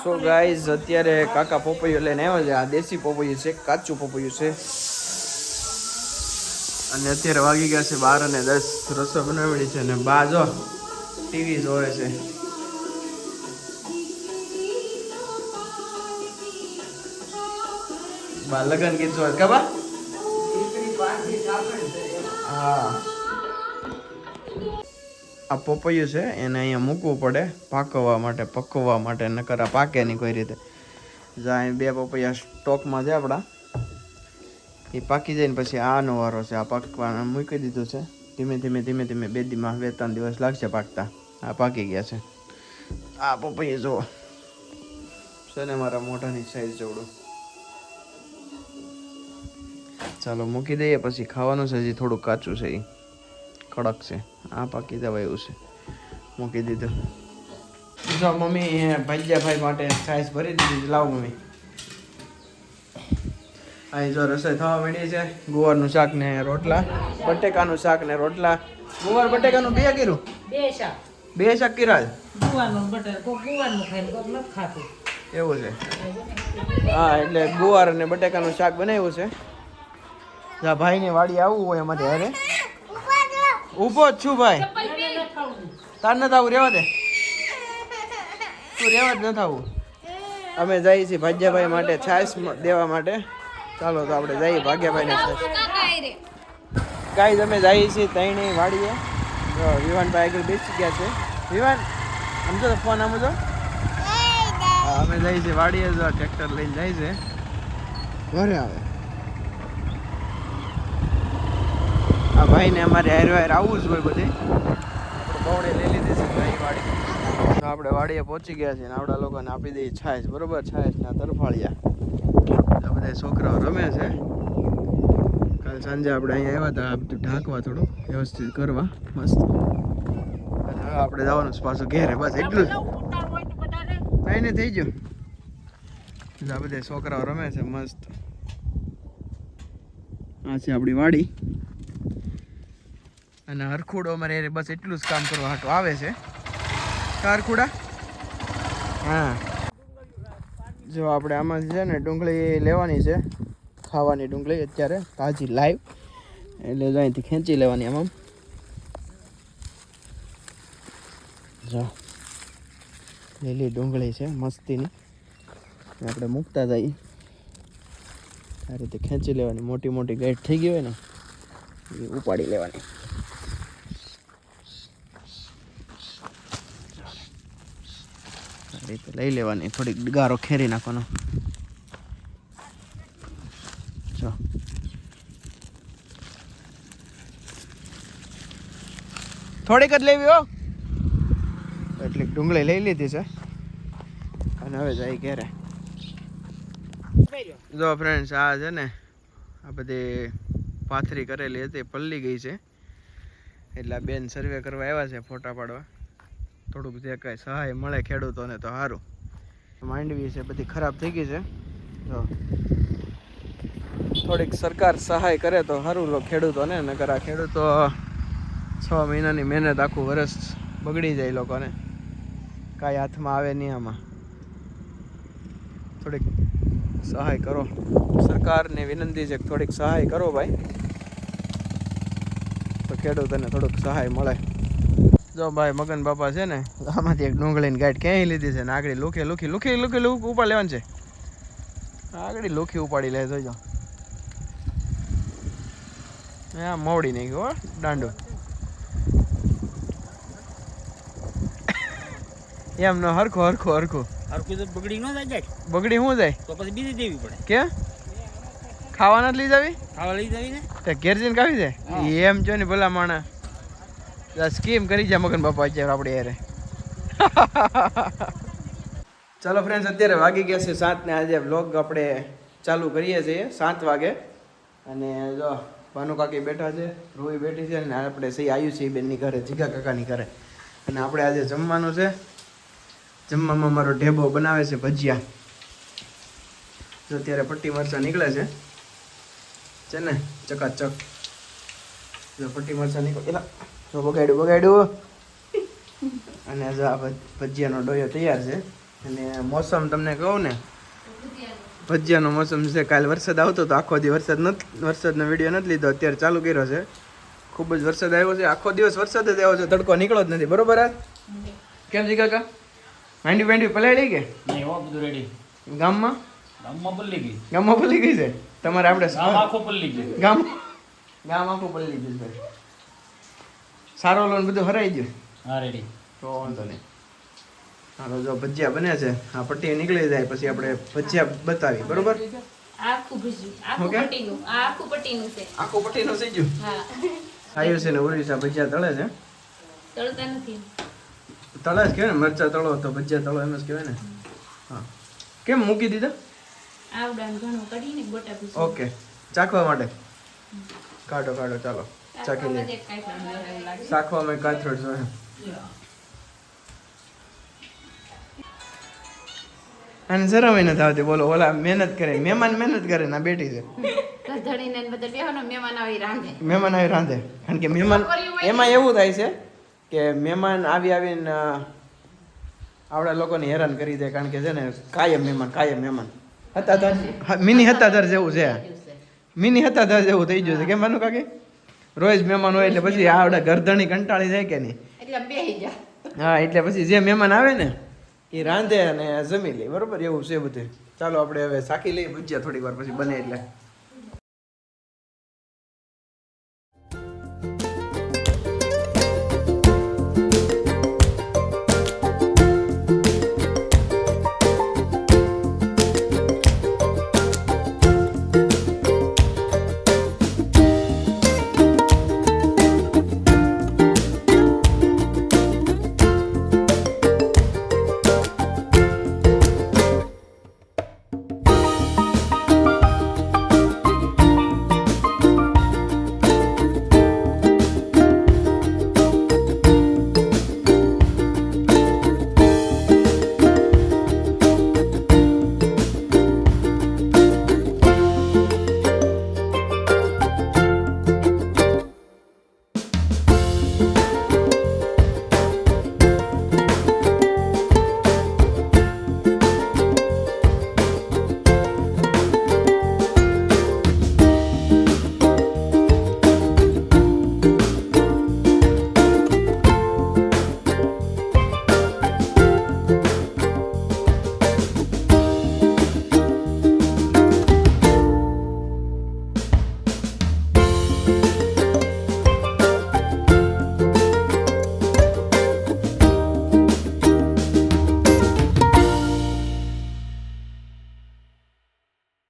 So guys અત્યારે કાકા પપૈયું લઈને આવ્યા છે. આ દેશી પપૈયું છે, કાચું પપૈયું છે. અને અત્યારે વાગી ગયા છે 12:10. રસોઈ બનાવેલી છે અને બા જો ટીવી જોવે છે. બા લગન ગીત જોવે કે બા? હા, આ પપૈયું છે એને અહીંયા મૂકવું પડે પાકવવા માટે, પકવવા માટે, નકર આ પાકે નહીં કોઈ રીતે. જ્યાં 2 પપૈયા સ્ટોકમાં છે આપણા, એ પાકી જાય ને પછી આનો વારો છે. આ પાકવા મૂકી દીધું છે. ધીમે ધીમે 2 દિવસમાં 2-3 દિવસ લાગશે પાકતા. આ પાકી ગયા છે. આ પપૈયું જુઓ છે ને મારા મોઢાની સાઈઝ જેવડું. ચાલો મૂકી દઈએ, પછી ખાવાનું છે. હજી થોડું કાચું છે, એ કડક છે. આ પાકી જવાય એવું છે. મૂકી દીધું. જો મમ્મી ભાઈ માટે સાઈઝ ભરી દીધી. લાવો મમ્મી. અહીં જો રસોઈ થવા માંડી છે. ગુવારનું શાક ને રોટલા, બટેકાનું શાક ને રોટલા. ગુવાર બટેકાનું 2 કર્યું? 2 શાક. 2 શાક કર્યા. ગુવારનું બટેકા, કોક ગુવારનું ખાય, કોક નથી ખાતું. એવું છે. હા, એટલે ગુવાર અને બટેકાનું શાક બનાવ્યું છે. જા ભાઈને વાડી આવવું હોય અમારે હારે. ઊભો જ છું ભાઈ. તાર નથી આવું, રહેવા દે. તું રહેવા જ નથી આવું. અમે જઈએ છીએ ભાગ્યાભાઈ માટે છાશ દેવા માટે. ચાલો તો આપણે જઈએ ભાગ્યાભાઈને છાશ. ગાઈઝ અમે જઈએ છીએ તઈને વાડીએ. વિવાનભાઈ આગળ બેસી ગયા છે. વિવાન સમજો તો ફોન આમ જો. અમે જઈએ છીએ વાડીએ. જો ટ્રેક્ટર લઈને જાય છે. ઘરે આવે આ ભાઈને અમારે હાર આવવું જ હોય બધે. બવડે લઈ લીધી છે ભાઈ વાડી. તો આપણે વાડીએ પહોંચી ગયા છીએ ને આપણા લોકોને આપી દઈએ છાશ. બરોબર, છાશ ના તરફાળિયા. આ બધા છોકરાઓ રમે છે. કાલ સાંજે આપણે અહીંયા આવ્યા હતા બધું ઢાંકવા, થોડું વ્યવસ્થિત કરવા મસ્ત. અને હવે આપણે જવાનું છે પાછું ઘેરે. બસ એટલું જ. કઈ નહીં, થઈ ગયું. આ બધા છોકરાઓ રમે છે મસ્ત. આ છે આપણી વાડી. અને હરખુડો અમારે બસ એટલું જ કામ કરવા હાટું આવે છે. હરખુડા હા, જો આપણે આમાં છે ને ડુંગળી લેવાની છે, ખાવાની ડુંગળી અત્યારે તાજી લાઈવ. એટલે જો અહીંથી ખેંચી લેવાની. આમાં જો લીલી ડુંગળી છે મસ્તીની. આપણે મૂકતા જઈએ આ રીતે ખેંચી લેવાની. મોટી મોટી ગાંઠ થઈ ગઈ હોય ને એ ઉપાડી લેવાની. રીતે લઈ લેવાની. થોડીક ગારો ખેરી નાખવાનો. જો થોડીક જ લેવી હો. એટલી ડુંગળી લઈ લીધી છે અને હવે જાય ઘેરે. જો ફ્રેન્ડ્સ, આ છે ને આ બધી પાથરી કરેલી હતી, પલ્લી ગઈ છે. એટલે બેન સર્વે કરવા આવ્યા છે, ફોટા પાડવા. થોડુંક જે કાંઈ સહાય મળે ખેડૂતોને તો સારું. માંડવી છે બધી ખરાબ થઈ ગઈ છે. જો થોડીક સરકાર સહાય કરે તો સારું ખેડૂતોને. નકર આ ખેડૂતો 6 મહિનાની મહેનત આખું વર્ષ બગડી જાય લોકોને. કાંઈ હાથમાં આવે નહીં આમાં. થોડીક સહાય કરો. સરકારને વિનંતી છે કે થોડીક સહાય કરો ભાઈ, તો ખેડૂતોને થોડુંક સહાય મળે. જો ભાઈ મગન બાપા છે ને આમાંથી એક ડુંગળીની ગાંઠ ક્યાંય લીધી છે ને આગળ લુખી ઉપાડ લેવાની છે. આગળ લુખી ઉપાડી લે. જોજો હા, મોડી નાખ્યું હો દાંડું. એમ ન હરખું તો બગડી ન જાય. બગડી શું જાય તો પછી બીજી દેવી પડે. કે ખાવાના જ લઈ જાવી? ખાવા લઈ જાવી ને તે ઘેર જઈને કાવી જાય એમ જો ને. ભલા માણા સ્કીમ કરી જાય મગન બાપા અત્યારે આપણે યારે. ચાલો ફ્રેન્ડ્સ, અત્યારે વાગી ગયા છે 7 ને આજે વ્લોગ આપણે ચાલુ કરીએ છીએ 7 વાગે. અને જો ભાનુ કાકી બેઠા છે, રૂહી બેઠી છે ને આપણે સહી આવ્યું છે બેનની ઘરે, જીગા કાકાની ઘરે. અને આપણે આજે જમવાનું છે. જમવામાં મારો ઢેબો બનાવે છે ભજીયા. જો અત્યારે પટ્ટી મરચાં નીકળે છે ને ચકાચક. જો પટ્ટી મરચાં નીકળે. જો બગાડ્યું. અને જો આ ભજીયાનો ડોયો તૈયાર છે. અને મોસમ તમને કહું ને ભજીયાનો મોસમ છે. કાલે વરસાદ આવતો તો આખો દી વરસાદનો વિડીયો નથી લીધો, અત્યારે ચાલુ કર્યો છે. ખૂબ જ વરસાદ આવ્યો છે, આખો દિવસ વરસાદ જ આવ્યો છે, તડકો નીકળો જ નથી. બરોબર આ કેમ જી કાકા? માંડી પલાળી કે નહીં હો, બધું રેડી. ગામમાં ગામમાં પલ્લી ગઈ છે. તમારે આપણે ગામ આખો પલ્લી ગયું. ગામ આખું પલળી ગયું છે. સારો લોન બધું હરાઈ ગયું. હા રેડી. તો વાંધો નહીં. હાલો જો ભજીયા બને છે, આ પટ્ટી નીકળી જાય પછી આપણે ભજીયા બતાવી. બરોબર આખું ભજીયું, આખું ઓકે. પટ્ટીનું, આ આખું પટ્ટીનું છે. આખું પટ્ટીનું થઈ ગયું. હા. આવ્યું છે ને ઓરિસા ભજીયા તળે છે. તળતા નથી. તળે જ કહેવાય ને, મરચા તળો તો ભજીયા તળો એમ જ કહેવાય ને. હા કેમ મૂકી દીધા? આવડાનું ઘણું કરીને ગોટા ભજીયા. ઓકે ચાખવા માટે કાઢો ચાલો ચાખી લે. ચાખવામાં જ એક કાંઈ પણ એવું લાગે. ચાખવામાં કાથરોડ છે. અને શરમ નથી આવતી. બોલો ઓલા મહેનત કરે, મહેમાન મહેનત કરે ને આ બેઠી છે. ધણીને ને બધા બેહવાનો મહેમાન આવી રાંધે. મહેમાન આવી રાંધે, કારણ કે મહેમાન એમાં એવું થાય છે કે મહેમાન આવીને આવડા લોકોને હેરાન કરી દે, કારણ કે છે ને કાયમ મહેમાન મિની હતાધાર જેવું છે. મિની હતાધાર જેવું થઈ ગયું છે. કેમ માનું કાકે રોજ મહેમાન હોય એટલે પછી આવડા ગરધણી કંટાળી જાય કે નહીં? એટલે બેહી જા. હા એટલે પછી જે મહેમાન આવે ને એ રાંધે અને જમી લે. બરોબર એવું છે બધું. ચાલો આપણે હવે શાકી લઈએ ભજીયા થોડીક વાર પછી બને એટલે.